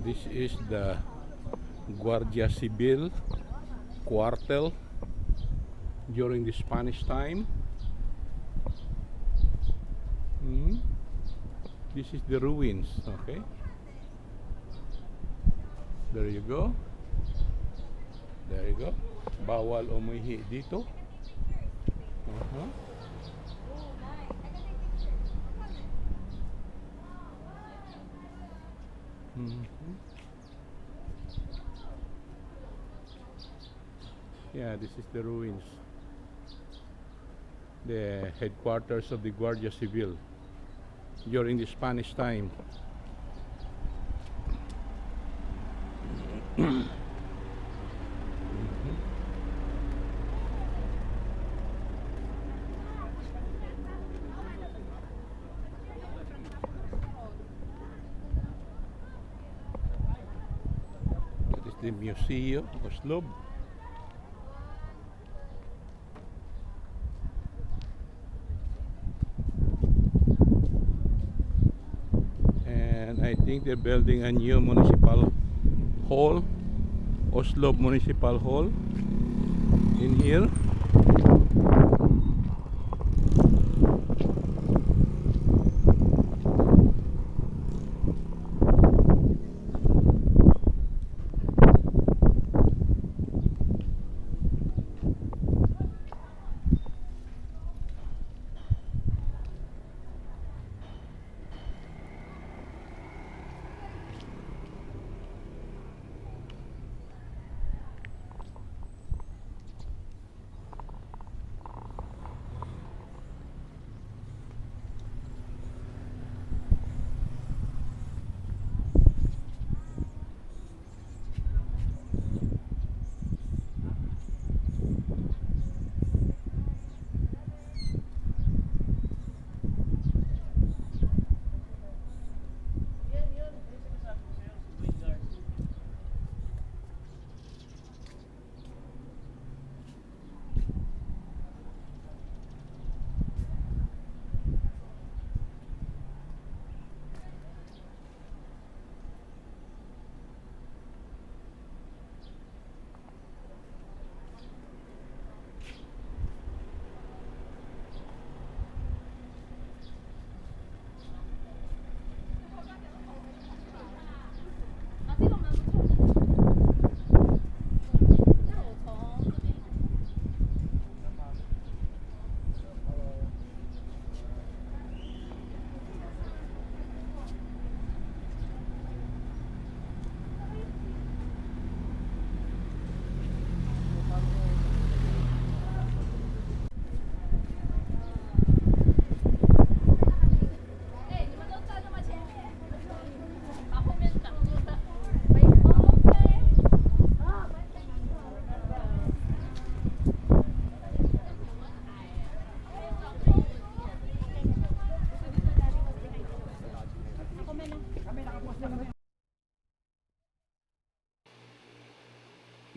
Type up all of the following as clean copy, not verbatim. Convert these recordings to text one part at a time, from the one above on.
This is the Guardia Civil quartel during the Spanish time. This is the ruins, okay? There you go. There you go. Bawal umihi dito. Yeah, this is the ruins. The headquarters of the Guardia Civil during the Spanish time. That is the Museo Oslob. I think they're building a new municipal hall, Oslob Municipal Hall, in here.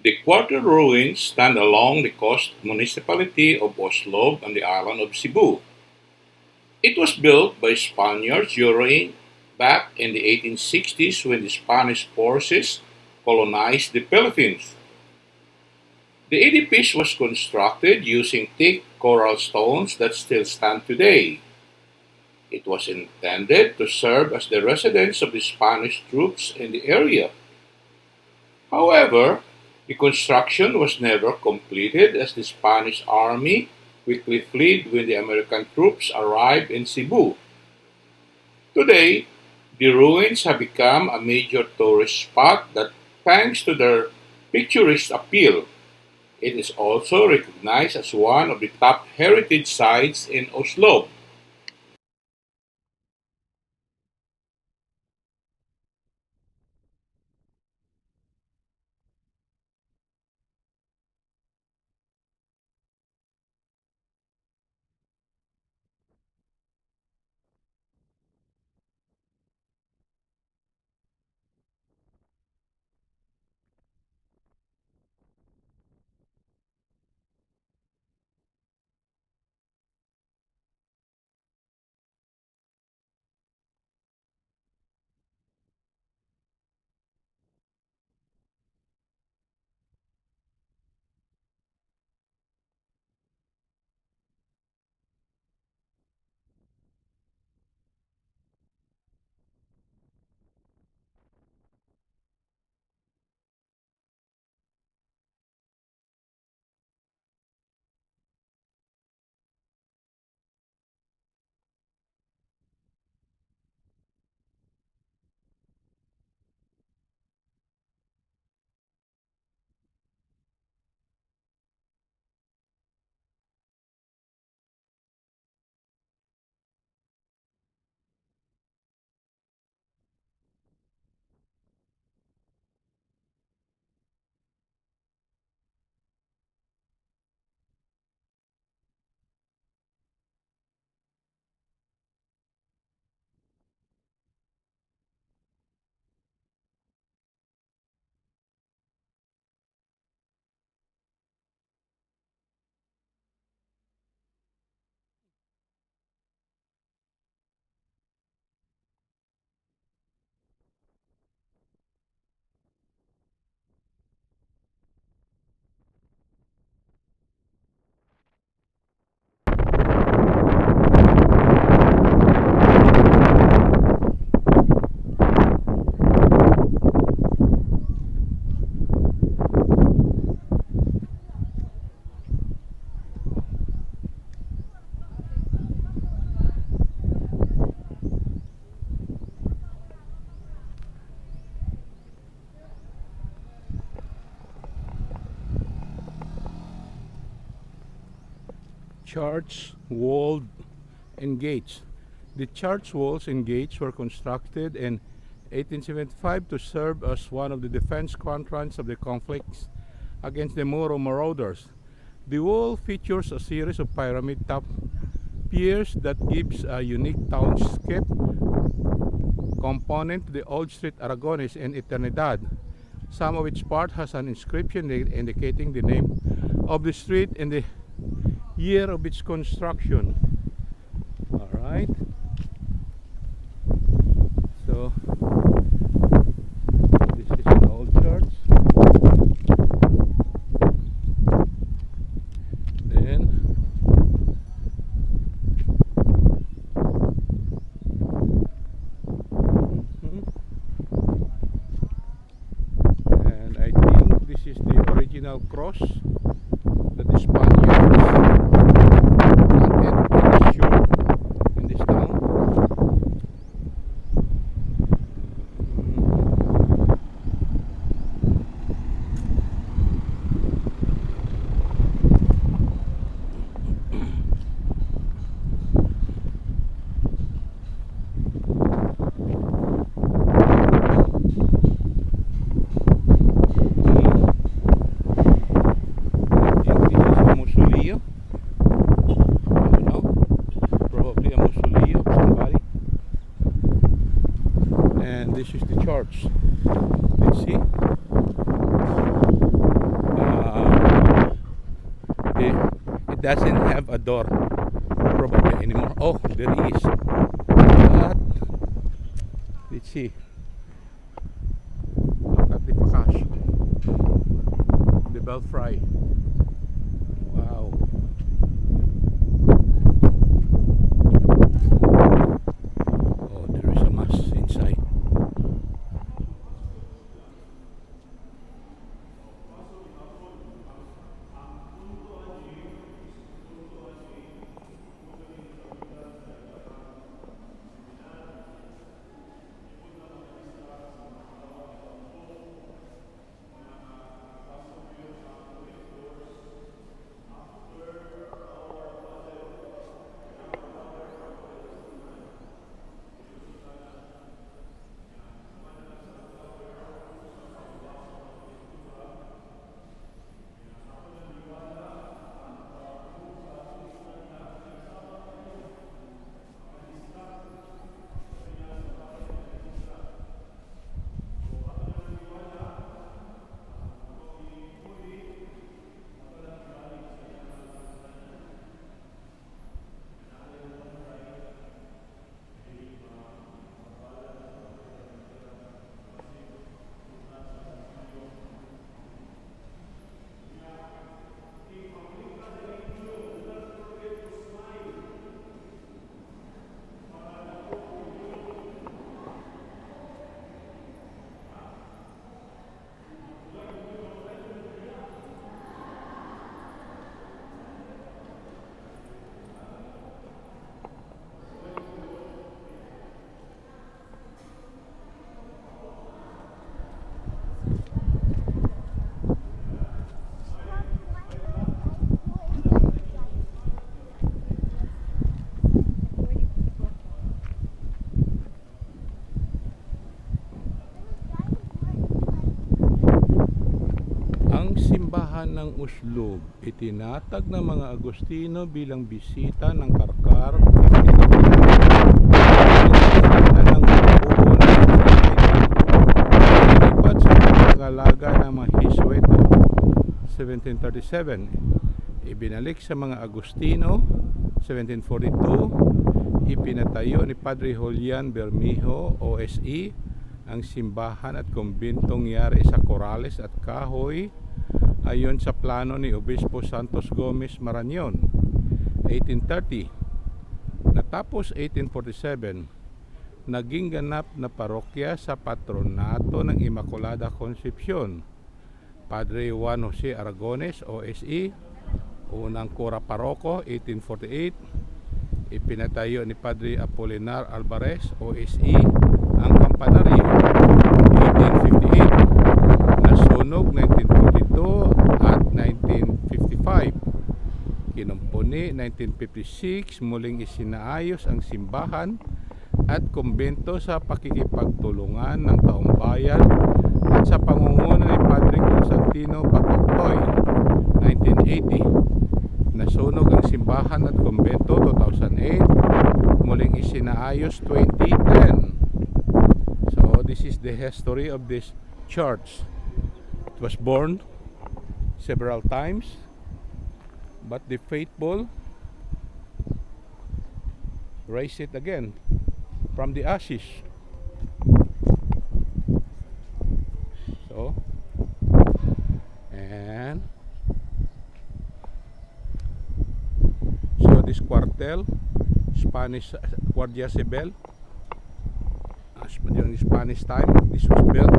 The quarter ruins stand along the coast municipality of Oslob on the island of Cebu. It was built by Spaniards during back in the 1860s when the Spanish forces colonized the Philippines. The edifice was constructed using thick coral stones that still stand today. It was intended to serve as the residence of the Spanish troops in the area. However, the construction was never completed as the Spanish army quickly fled when the American troops arrived in Cebu. Today, the ruins have become a major tourist spot that, thanks to their picturesque appeal, it is also recognized as one of the top heritage sites in Oslo. Church, wall, and gates. The church walls and gates were constructed in 1875 to serve as one of the defense fronts of the conflicts against the Moro marauders. The wall features a series of pyramid top piers that gives a unique townscape component to the old street Aragones and Eternidad. Some of its part has an inscription indicating the name of the street and the year of its construction. Alright. So this is an old church. Then and I think this is the original cross that the Spaniards planted in this shore, in this town. And this is the church. Let's see. It doesn't have a door probably anymore. Oh, there is. But let's see. Look at the facade. The belfry. Wow. Oh, there is a mass inside. Ang simbahan ng Uslub itinatag ng mga Agustino bilang bisita ng Karkar ng ilipat sa pangalaga ng mga Hisueta 1737, ibinalik sa mga Agustino 1742, ipinatayo ni Padre Julian Bermejo OSE ang simbahan at kumbentong yari sa Corrales at Kahoy ayon sa plano ni Obispo Santos Gomez Marañon. 1830. Natapos 1847, naging ganap na parokya sa patronato ng Immaculada Concepcion. Padre Juan Jose Aragones OSE, unang kura paroko 1848. Ipinatayo ni Padre Apolinar Alvarez OSE ang kampanaryo 1858. Nasunog 1942 at 1955. Kinumpuni 1956, muling isinaayos ang simbahan at kumbento sa pakikipagtulungan ng taumbayan at sa pangunguna ni Padre Constantino Patoktoy. 1980, nasunog ang simbahan at kumbento. 2008, muling isinaayos. 2010. So this is the history of this church. It was born several times, but the faithful raise it again from the ashes. So, and so this quartel, Spanish Guardia Civil, during Spanish time, this was built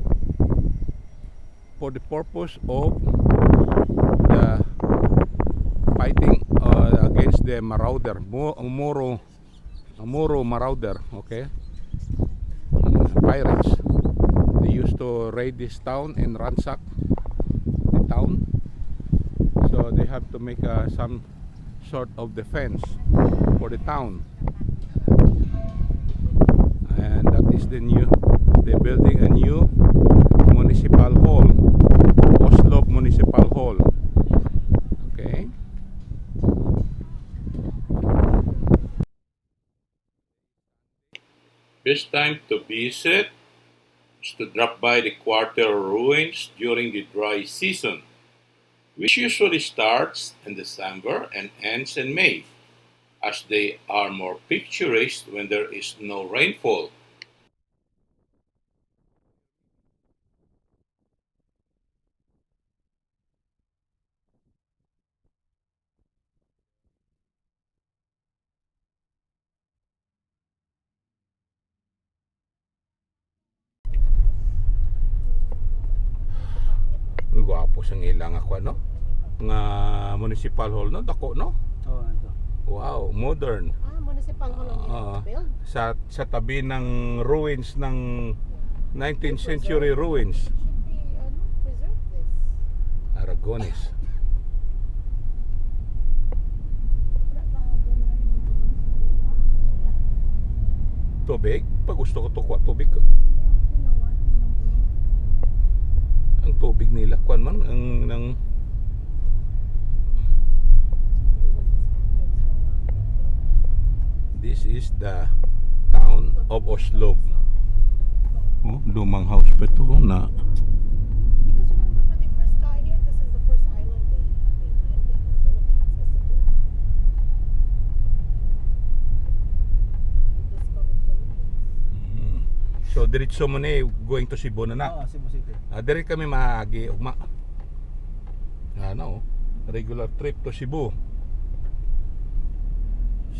for the purpose of the fighting against the marauder, Moro marauder, okay, pirates. They used to raid this town and ransack the town, so they have to make some sort of defense for the town, and that is they're building a new municipal hall, Oslo Municipal Hall. Okay. Best time to visit is to drop by the quarter ruins during the dry season, which usually starts in December and ends in May, as they are more picturesque when there is no rainfall. Gwapo sang ilang ako, no? Nga municipal hall, no? Dako, no? Oo, ito. Wow, modern. Municipal hall ang build? Sa tabi ng ruins ng 19th century ruins. Should be, preserve this. Aragones. Tubig? Pag gusto ko tukwa tubig ko. Ang tubig nila, kuan man, ang this is the town of Oslo. Oh, lumang house pa ito na. Because remember when they first got here, this is the first island they landed in the Philippines, was Cebu. They discovered Philippines. So diretso mo na going to Cebu na na. Oo, Cebu City. Dire kami maagi ugma. Ano, regular trip to Cebu.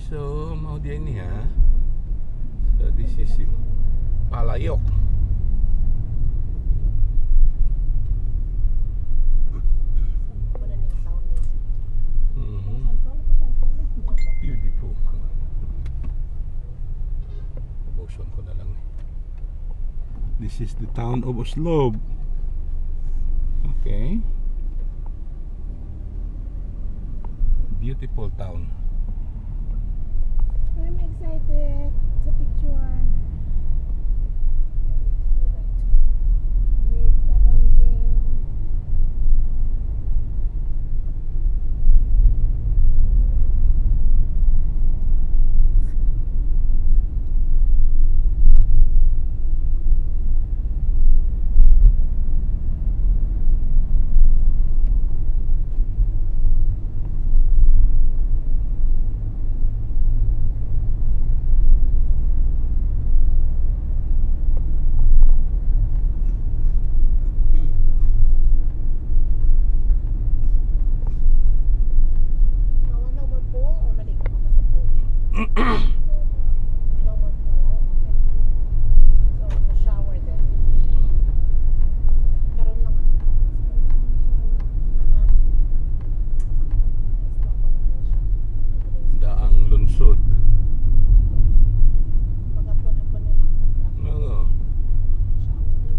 So, mao diyan niya. So this is Palayok. Muna na yung town name. Beautiful. Buson ko na lang. This is the town of Oslo. Okay. Beautiful town. I'm excited sa picture. With the building. No more pool or maligo ka pa sa pool? No more pool? Okay. So, shower then. Karoon lang. Aha. Nice lang pa naman siya. Daang lungsod. Pag-apon-apon na lang. Oo. Shower.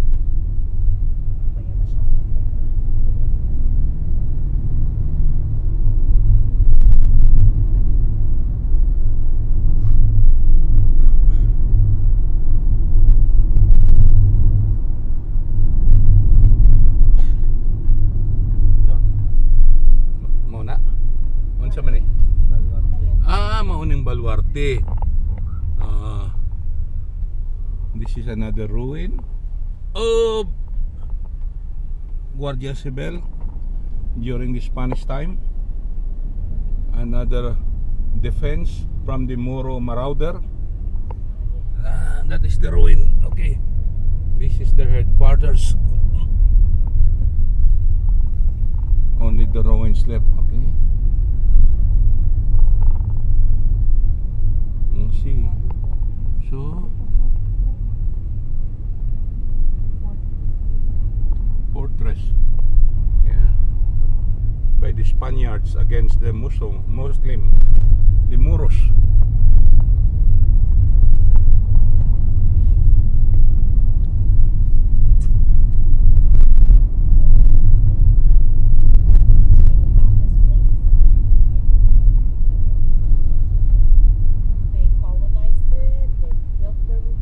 Kaya ma-shower ka na. baluarte. This is another ruin of Guardia Civil during the Spanish time. Another defense from the Moro marauder. That is the ruin. Okay, this is their headquarters. Only the ruins left. Okay. Let's see. So fortress, yeah, by the Spaniards against the Muslim, the Moros. They colonized it. They built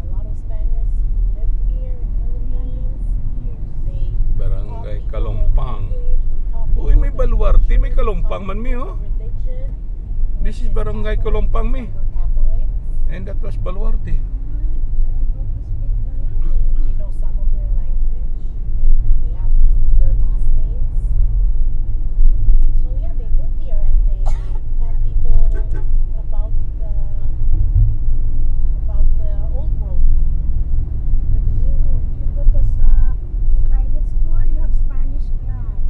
a lot of Spaniards lived here in Philippines. They Barangay taught people Kalumpang. their language, they taught Uy, may people their baluarte, may culture, Kalumpang man, mi, oh. religion. This is Barangay Kalumpang, mi. Some were Catholics. And that was Baluarte. They know some of their language, and they have their last names. So yeah, they lived here and they taught people about the old world or the new world. You go to sa private school, you have Spanish class.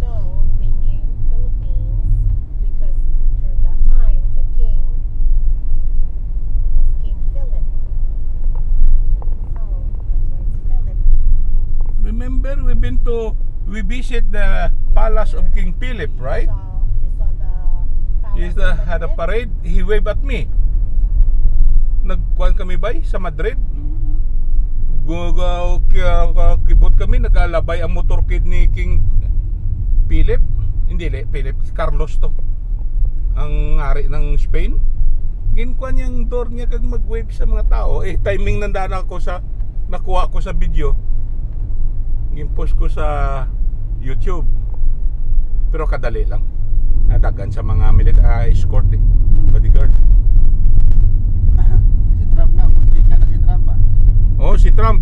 So they named Philippines because during that time the king was King Philip. So that's why it's Philip. Remember, we visit the palace of King Philip, right? You saw the He palace had a of parade. He waved at me. Nagkuhan kami ba sa Madrid? Kibot kami, nag-alabay ang motorcade ni King Philip. Hindi, Philip, Carlos to. Ang hari ng Spain. Ginkuhan niyang door niya kag mag-wave sa mga tao. Timing nandaan ako sa nakuha ko sa video. Gin-post ko sa YouTube. Pero kadali lang. Nadagan sa mga escort bodyguard. Si Trump nga, hindi ka na si Trump ah. Oh, si Trump.